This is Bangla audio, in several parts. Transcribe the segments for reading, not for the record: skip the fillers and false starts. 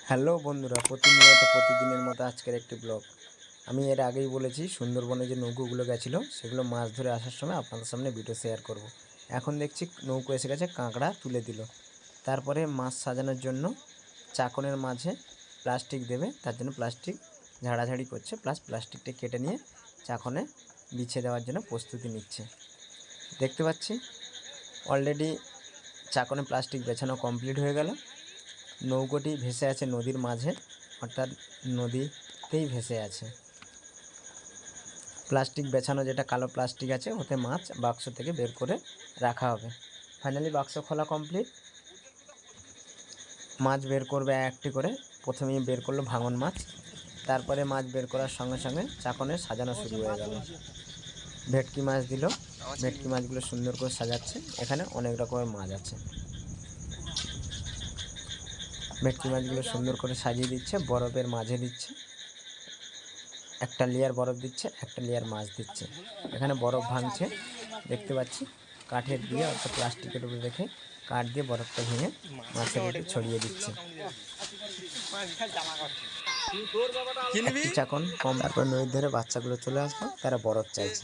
হ্যালো বন্ধুরা, প্রতিনিয়ত প্রতিদিনের মতো আজকের একটি ব্লগ। আমি এর আগেই বলেছি সুন্দরবনে যে নৌকোগুলো গেছিলো সেগুলো মাছ ধরে আসার সময় আপনাদের সামনে ভিডিও শেয়ার করব। এখন দেখছি নৌকো এসে গেছে, কাঁকড়া তুলে দিল। তারপরে মাছ সাজানোর জন্য চাকনের মাঝে প্লাস্টিক দেবে, তার জন্য প্লাস্টিক ঝাড়াঝাড়ি করছে, প্লাস প্লাস্টিকটা কেটে নিয়ে চাকনে বিছিয়ে দেওয়ার জন্য প্রস্তুতি নিচ্ছে। দেখতে পাচ্ছি অলরেডি চাকনে প্লাস্টিক বেছানো কমপ্লিট হয়ে গেল। নৌকোটি ভেসে আছে নদীর মাঝে, অর্থাৎ নদীতেই ভেসে আছে। প্লাস্টিক বেছানো যেটা কালো প্লাস্টিক আছে ওতে মাছ বাক্স থেকে বের করে রাখা হবে। ফাইনালি বাক্স খোলা কমপ্লিট। মাছ বের করবে একটি করে। প্রথমেই বের করলো ভাঙন মাছ, তারপরে মাছ বের করার সঙ্গে সঙ্গে চাকনে সাজানো শুরু হয়ে গেল। ভেটকি মাছ দিল, ভেটকি মাছগুলো সুন্দর করে সাজাচ্ছে। এখানে অনেক রকমের মাছ আছে। ভেটকি মাছগুলো সুন্দর করে সাজিয়ে দিচ্ছে, বরফের মাঝে দিচ্ছে। একটা লেয়ার বরফ দিচ্ছে, একটা লেয়ার মাছ দিচ্ছে। এখানে বরফ ভাঙছে দেখতে পাচ্ছি, কাঠের দিয়ে অর্থাৎ প্লাস্টিকের উপরে রেখে কাঠ দিয়ে বরফটা ভেঙে মাছের উপরে ছড়িয়ে দিচ্ছে। একটি চাকন কম, তারপর নদীর ধারে বাচ্চাগুলো চলে আসলো, তারা বরফ চাইছে।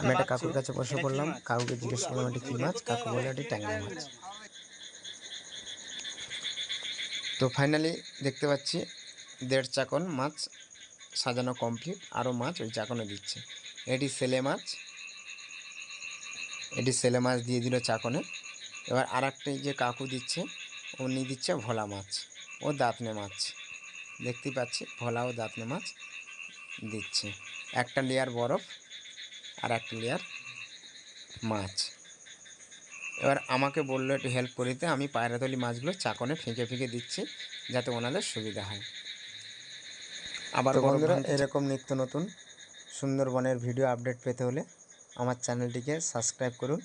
আমি একটা কাকুর কাছে বসে পড়লাম, কাকুকে জিজ্ঞেস করলাম এটি কী মাছ। কাকু বললো এটি ট্যাংরা মাছ। তো ফাইনালি দেখতে পাচ্ছি 1.5 চাকন মাছ সাজানো কমপ্লিট, আরও মাছ ওই চাকনে দিচ্ছে। এটি সেলে মাছ, এটি সেলে মাছ দিয়ে দিল চাকনে। এবার আর একটি যে কাকু দিচ্ছে উনি দিচ্ছে ভোলা মাছ ও দাঁতনে মাছ। দেখতেই পাচ্ছি ভোলা ও দাঁতনে মাছ দিচ্ছে। একটা লেয়ার বরফ আর একটা লেয়ার মাছ। এবার আমাকে বললো একটু হেল্প করে দিতে, আমি পায়রাতলি মাছগুলো চাকনে ফেঁকে ফেঁকে দিচ্ছি যাতে ওনাদের সুবিধা হয়। আবার বন্ধুরা, এরকম নিত্য নতুন সুন্দরবনের ভিডিও আপডেট পেতে হলে আমার চ্যানেলটিকে সাবস্ক্রাইব করুন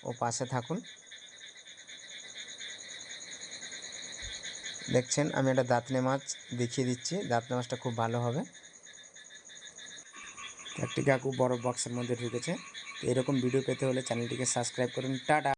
ও পাশে থাকুন। দেখছেন আমি একটা দাঁতনে মাছ দেখিয়ে দিচ্ছি, দাঁতনে মাছটা খুব ভালো হবে। একটি কাকু বড় বক্সের মধ্যে ঢুকেছে। তো এরকম ভিডিও পেতে হলে চ্যানেলটিকে সাবস্ক্রাইব করুন। টাটা।